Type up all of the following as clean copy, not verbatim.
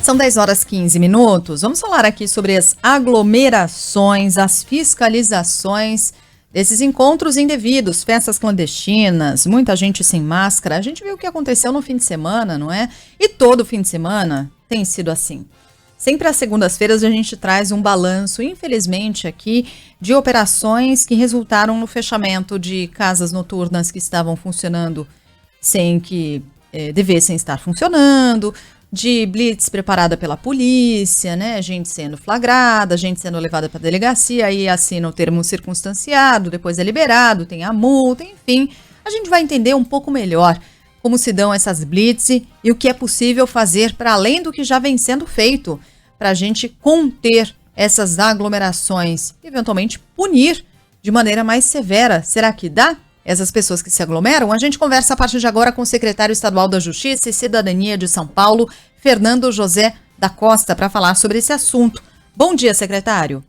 São 10 horas 15 minutos. Vamos falar aqui sobre as aglomerações, as fiscalizações desses encontros indevidos, festas clandestinas, muita gente sem máscara. A gente viu o que aconteceu no fim de semana, não é? E todo fim de semana tem sido assim. Sempre às segundas-feiras a gente traz um balanço, infelizmente aqui, de operações que resultaram no fechamento de casas noturnas que estavam funcionando sem que devessem estar funcionando, de blitz preparada pela polícia, né? Gente sendo flagrada, gente sendo levada para a delegacia, aí assina o termo circunstanciado, depois é liberado, tem a multa, enfim. A gente vai entender um pouco melhor como se dão essas blitz e o que é possível fazer para além do que já vem sendo feito, para a gente conter essas aglomerações, eventualmente punir de maneira mais severa. Será que dá? Essas pessoas que se aglomeram? A gente conversa a partir de agora com o secretário estadual da Justiça e Cidadania de São Paulo, Fernando José da Costa, para falar sobre esse assunto. Bom dia, secretário.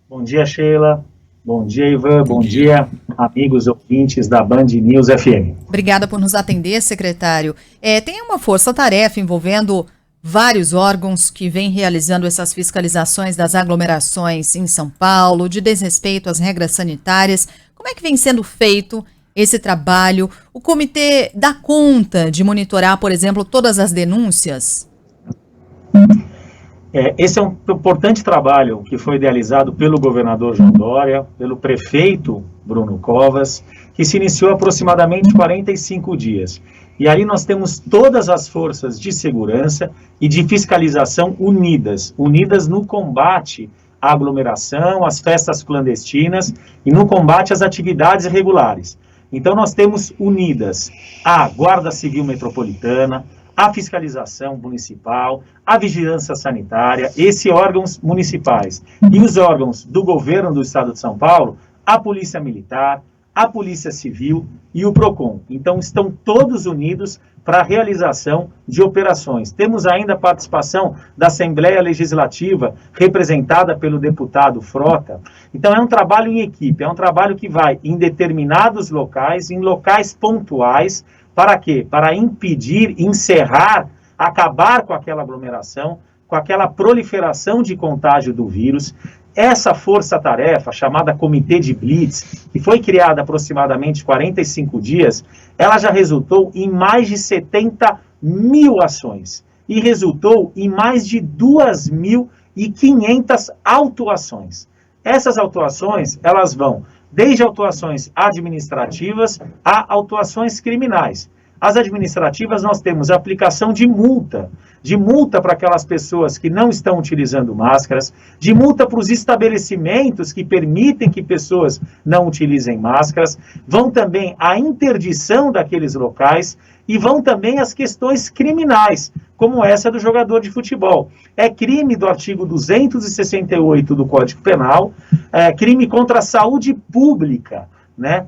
Bom dia, Sheila. Bom dia, Ivan. Bom dia, amigos ouvintes da Band News FM. Obrigada por nos atender, secretário. Tem uma força-tarefa envolvendo vários órgãos que vêm realizando essas fiscalizações das aglomerações em São Paulo, de desrespeito às regras sanitárias. Como é que vem sendo feito esse trabalho? O comitê dá conta de monitorar, por exemplo, todas as denúncias? Esse é um importante trabalho que foi idealizado pelo governador João Dória, pelo prefeito Bruno Covas, que se iniciou há aproximadamente 45 dias. E ali nós temos todas as forças de segurança e de fiscalização unidas no combate à aglomeração, às festas clandestinas e no combate às atividades irregulares. Então nós temos unidas a Guarda Civil Metropolitana, a fiscalização municipal, a vigilância sanitária, esses órgãos municipais e os órgãos do governo do estado de São Paulo, a Polícia Militar, a Polícia Civil e o PROCON. Então estão todos unidos para a realização de operações. Temos ainda a participação da Assembleia Legislativa, representada pelo deputado Frota. Então é um trabalho em equipe, é um trabalho que vai em determinados locais, em locais pontuais. Para quê? Para impedir, encerrar, acabar com aquela aglomeração, com aquela proliferação de contágio do vírus. Essa força-tarefa, chamada Comitê de Blitz, que foi criada há aproximadamente 45 dias, ela já resultou em mais de 70 mil ações e resultou em mais de 2.500 autuações. Essas autuações, elas vão desde autuações administrativas a autuações criminais. As administrativas, nós temos a aplicação de multa para aquelas pessoas que não estão utilizando máscaras, de multa para os estabelecimentos que permitem que pessoas não utilizem máscaras, vão também a interdição daqueles locais e vão também as questões criminais, como essa do jogador de futebol. É crime do artigo 268 do Código Penal, é crime contra a saúde pública, né?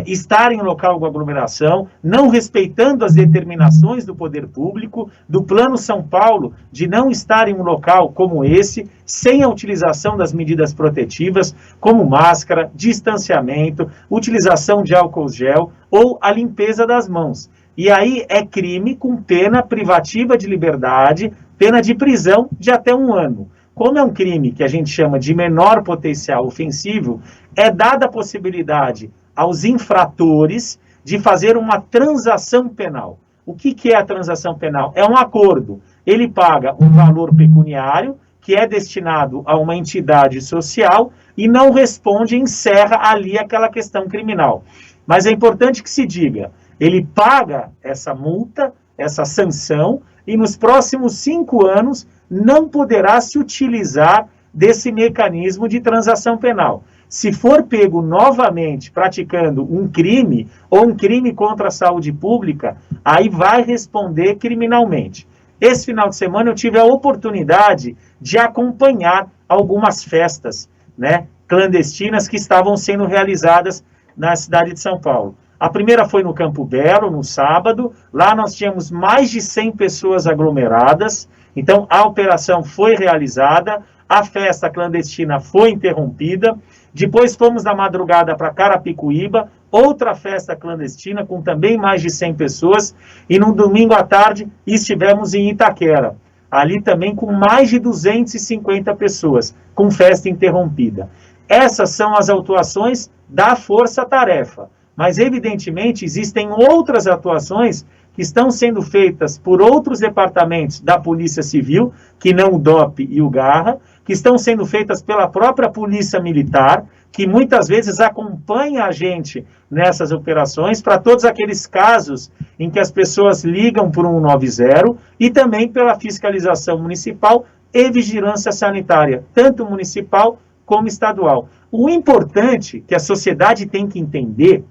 Estar em local com aglomeração, não respeitando as determinações do poder público, do Plano São Paulo, de não estar em um local como esse, sem a utilização das medidas protetivas, como máscara, distanciamento, utilização de álcool gel ou a limpeza das mãos. E aí é crime com pena privativa de liberdade, pena de prisão de até 1 ano. Como é um crime que a gente chama de menor potencial ofensivo, é dada a possibilidade aos infratores de fazer uma transação penal. O que é a transação penal? É um acordo. Ele paga um valor pecuniário que é destinado a uma entidade social e não responde, encerra ali aquela questão criminal. Mas é importante que se diga, ele paga essa multa, essa sanção, e nos próximos 5 anos não poderá se utilizar desse mecanismo de transação penal. Se for pego novamente praticando um crime ou um crime contra a saúde pública, aí vai responder criminalmente. Esse final de semana eu tive a oportunidade de acompanhar algumas festas, né, clandestinas que estavam sendo realizadas na cidade de São Paulo. A primeira foi no Campo Belo, no sábado. Lá nós tínhamos mais de 100 pessoas aglomeradas. Então a operação foi realizada, a festa clandestina foi interrompida. Depois fomos na madrugada para Carapicuíba, outra festa clandestina com também mais de 100 pessoas. E no domingo à tarde estivemos em Itaquera. ali também com mais de 250 pessoas, com festa interrompida. Essas são as autuações da força-tarefa, mas evidentemente existem outras atuações que estão sendo feitas por outros departamentos da Polícia Civil, que não o DOP e o Garra, que estão sendo feitas pela própria Polícia Militar, que muitas vezes acompanha a gente nessas operações, para todos aqueles casos em que as pessoas ligam por 190, e também pela fiscalização municipal e vigilância sanitária, tanto municipal como estadual. O importante que a sociedade tem que entender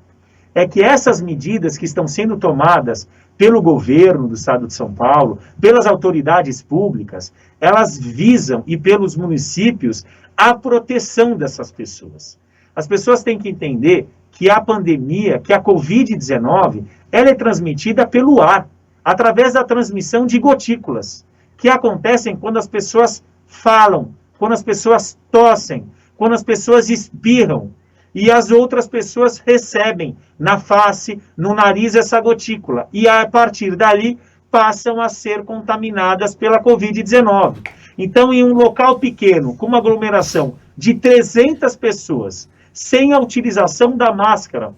é que essas medidas que estão sendo tomadas pelo governo do estado de São Paulo, pelas autoridades públicas, elas visam, e pelos municípios, a proteção dessas pessoas. As pessoas têm que entender que a pandemia, que a Covid-19, ela é transmitida pelo ar, através da transmissão de gotículas, que acontecem quando as pessoas falam, quando as pessoas tossem, quando as pessoas espirram, e as outras pessoas recebem na face, no nariz, essa gotícula. E a partir dali, passam a ser contaminadas pela Covid-19. Então, em um local pequeno, com uma aglomeração de 300 pessoas, sem a utilização da máscara,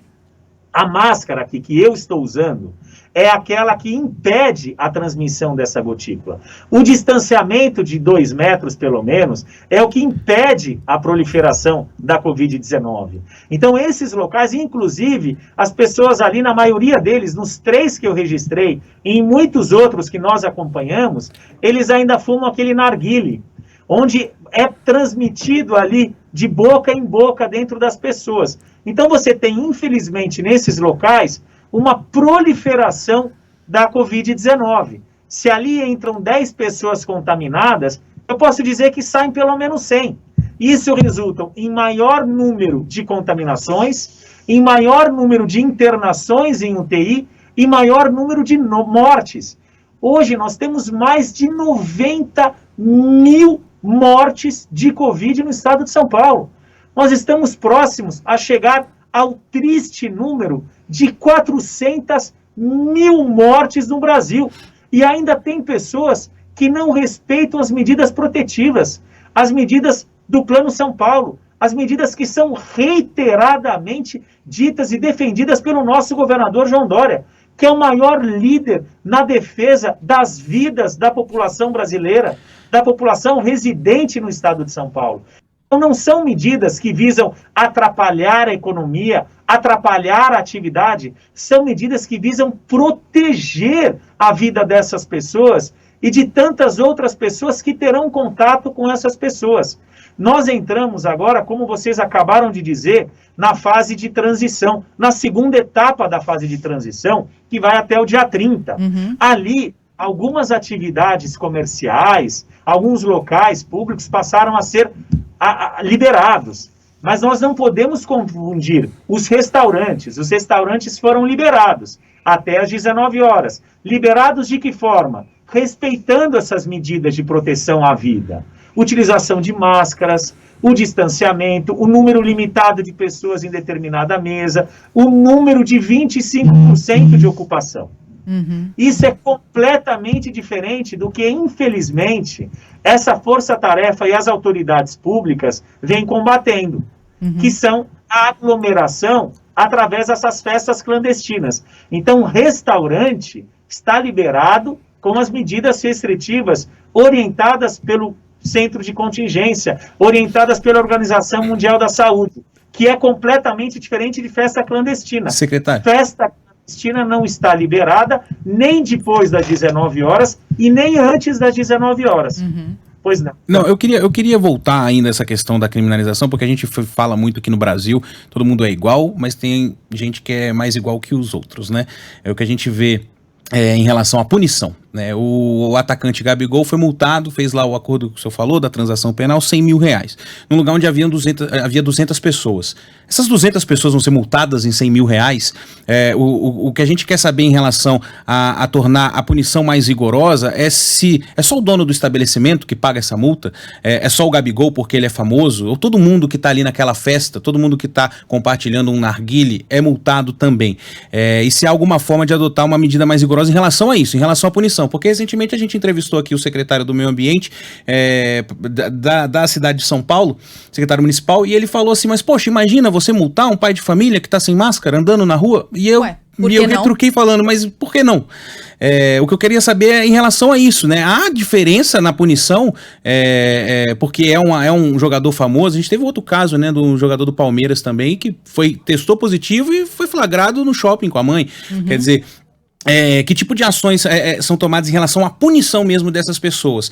a máscara aqui que eu estou usando é aquela que impede a transmissão dessa gotícula. O distanciamento de 2 metros, pelo menos, é o que impede a proliferação da Covid-19. Então, esses locais, inclusive, as pessoas ali, na maioria deles, nos 3 que eu registrei, e em muitos outros que nós acompanhamos, eles ainda fumam aquele narguile, onde é transmitido ali de boca em boca dentro das pessoas. Então, você tem, infelizmente, nesses locais, uma proliferação da Covid-19. Se ali entram 10 pessoas contaminadas, eu posso dizer que saem pelo menos 100. Isso resulta em maior número de contaminações, em maior número de internações em UTI e maior número de mortes. Hoje nós temos mais de 90 mil mortes de Covid no estado de São Paulo. Nós estamos próximos a chegar ao triste número de 400 mil mortes no Brasil. E ainda tem pessoas que não respeitam as medidas protetivas, as medidas do Plano São Paulo, as medidas que são reiteradamente ditas e defendidas pelo nosso governador João Dória, que é o maior líder na defesa das vidas da população brasileira, da população residente no estado de São Paulo. Então, não são medidas que visam atrapalhar a economia, atrapalhar a atividade, são medidas que visam proteger a vida dessas pessoas e de tantas outras pessoas que terão contato com essas pessoas. Nós entramos agora, como vocês acabaram de dizer, na fase de transição, na segunda etapa da fase de transição, que vai até o dia 30. Ali, algumas atividades comerciais, alguns locais públicos passaram a ser liberados. Mas nós não podemos confundir os restaurantes. Os restaurantes foram liberados até às 19 horas. Liberados de que forma? Respeitando essas medidas de proteção à vida. Utilização de máscaras, o distanciamento, o número limitado de pessoas em determinada mesa, o número de 25% de ocupação. Isso é completamente diferente do que, infelizmente, essa força-tarefa e as autoridades públicas vêm combatendo, que são a aglomeração através dessas festas clandestinas. Então, o restaurante está liberado com as medidas restritivas orientadas pelo Centro de Contingência, orientadas pela Organização Mundial da Saúde, que é completamente diferente de festa clandestina. Secretário. Festa clandestina não está liberada nem depois das 19 horas e nem antes das 19 horas. Pois não. Não, eu queria voltar ainda a essa questão da criminalização, porque a gente fala muito aqui no Brasil, todo mundo é igual, mas tem gente que é mais igual que os outros, né? É o que a gente vê em relação à punição, né? O atacante Gabigol foi multado, fez lá o acordo que o senhor falou, da transação penal, R$100 mil, num lugar onde havia 200 pessoas. Essas 200 pessoas vão ser multadas em R$100 mil. O que a gente quer saber em relação a tornar a punição mais rigorosa é se é só o dono do estabelecimento que paga essa multa, é só o Gabigol porque ele é famoso, ou todo mundo que está ali naquela festa, todo mundo que está compartilhando um narguile é multado também. E se há alguma forma de adotar uma medida mais rigorosa em relação a isso, em relação à punição. situação? Porque recentemente a gente entrevistou aqui o secretário do Meio Ambiente da cidade de São Paulo, secretário municipal, e ele falou assim, mas poxa, imagina você multar um pai de família que tá sem máscara, andando na rua, e eu retruquei falando, mas por que não? O que eu queria saber é em relação a isso, né? Há diferença na punição, porque é um jogador famoso. A gente teve outro caso, né, do jogador do Palmeiras também, que testou positivo e foi flagrado no shopping com a mãe. Quer dizer, que tipo de ações são tomadas em relação à punição mesmo dessas pessoas?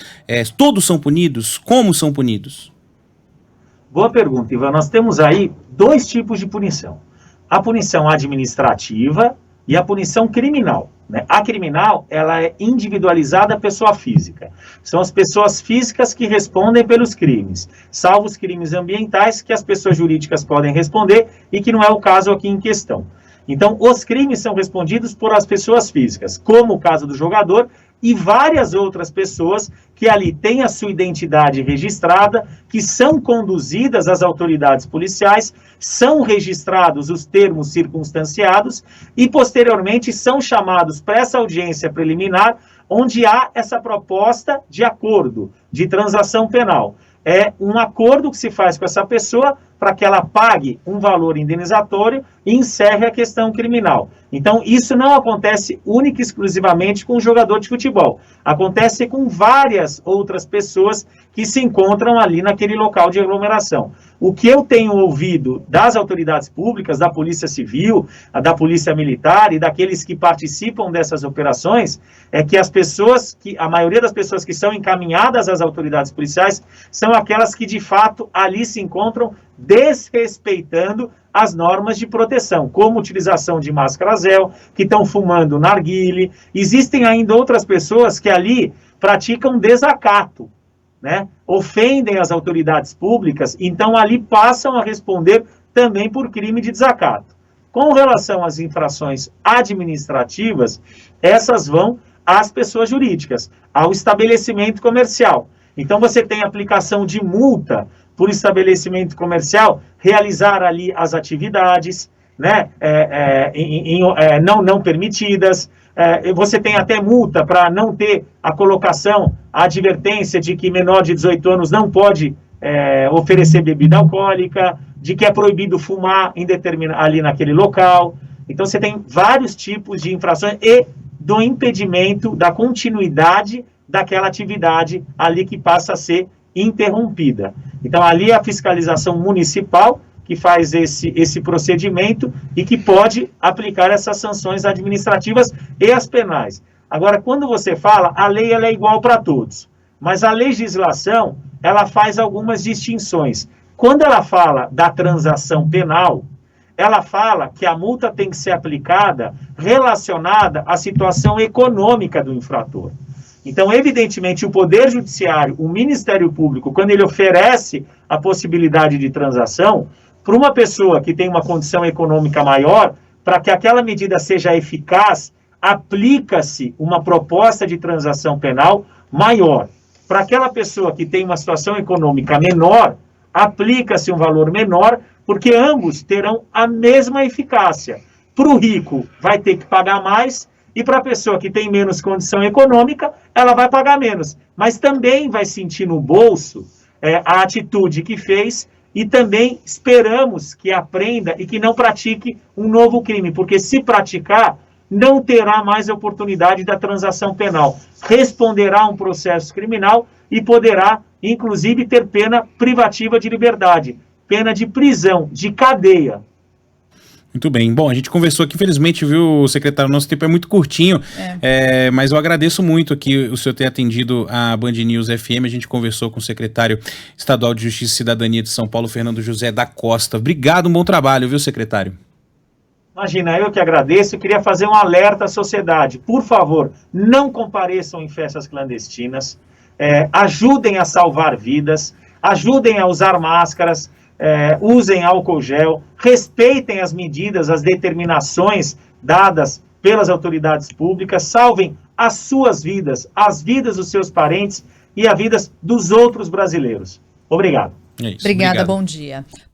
Todos são punidos? Como são punidos? Boa pergunta, Ivan. Nós temos aí 2 tipos de punição. A punição administrativa e a punição criminal, né? A criminal, ela é individualizada à pessoa física. São as pessoas físicas que respondem pelos crimes, salvo os crimes ambientais que as pessoas jurídicas podem responder e que não é o caso aqui em questão. Então, os crimes são respondidos por as pessoas físicas, como o caso do jogador e várias outras pessoas que ali têm a sua identidade registrada, que são conduzidas às autoridades policiais, são registrados os termos circunstanciados e, posteriormente, são chamados para essa audiência preliminar, onde há essa proposta de acordo, de transação penal. É um acordo que se faz com essa pessoa para que ela pague um valor indenizatório e encerre a questão criminal. Então, isso não acontece única e exclusivamente com o jogador de futebol. Acontece com várias outras pessoas que se encontram ali naquele local de aglomeração. O que eu tenho ouvido das autoridades públicas, da Polícia Civil, da Polícia Militar e daqueles que participam dessas operações, é que a maioria das pessoas que são encaminhadas às autoridades policiais são aquelas que, de fato, ali se encontram desrespeitando as normas de proteção, como utilização de máscara gel, que estão fumando narguile. Existem ainda outras pessoas que ali praticam desacato, né? Ofendem as autoridades públicas, então ali passam a responder também por crime de desacato. Com relação às infrações administrativas, essas vão às pessoas jurídicas, ao estabelecimento comercial. Então você tem aplicação de multa por estabelecimento comercial, realizar ali as atividades, né, não permitidas. Você tem até multa para não ter a colocação, a advertência de que menor de 18 anos não pode oferecer bebida alcoólica, de que é proibido fumar ali naquele local. Então você tem vários tipos de infrações e do impedimento da continuidade daquela atividade ali que passa a ser interrompida. Então ali é a fiscalização municipal que faz esse procedimento e que pode aplicar essas sanções administrativas e as penais. Agora, quando você fala, a lei ela é igual para todos, mas a legislação ela faz algumas distinções. Quando ela fala da transação penal, ela fala que a multa tem que ser aplicada relacionada à situação econômica do infrator. Então, evidentemente, o Poder Judiciário, o Ministério Público, quando ele oferece a possibilidade de transação, para uma pessoa que tem uma condição econômica maior, para que aquela medida seja eficaz, aplica-se uma proposta de transação penal maior. Para aquela pessoa que tem uma situação econômica menor, aplica-se um valor menor, porque ambos terão a mesma eficácia. Para o rico, vai ter que pagar mais, e para a pessoa que tem menos condição econômica, ela vai pagar menos. Mas também vai sentir no bolso a atitude que fez, e também esperamos que aprenda e que não pratique um novo crime, porque se praticar, não terá mais a oportunidade da transação penal. Responderá a um processo criminal e poderá, inclusive, ter pena privativa de liberdade, pena de prisão, de cadeia. Muito bem. Bom, a gente conversou aqui, infelizmente, viu, secretário, nosso tempo é muito curtinho, mas eu agradeço muito aqui o senhor ter atendido a Band News FM. A gente conversou com o secretário estadual de Justiça e Cidadania de São Paulo, Fernando José da Costa. Obrigado, um bom trabalho, viu, secretário? Imagina, eu que agradeço. Eu queria fazer um alerta à sociedade. Por favor, não compareçam em festas clandestinas, ajudem a salvar vidas, ajudem a usar máscaras, usem álcool gel, respeitem as medidas, as determinações dadas pelas autoridades públicas, salvem as suas vidas, as vidas dos seus parentes e as vidas dos outros brasileiros. Obrigado. Obrigada, bom dia.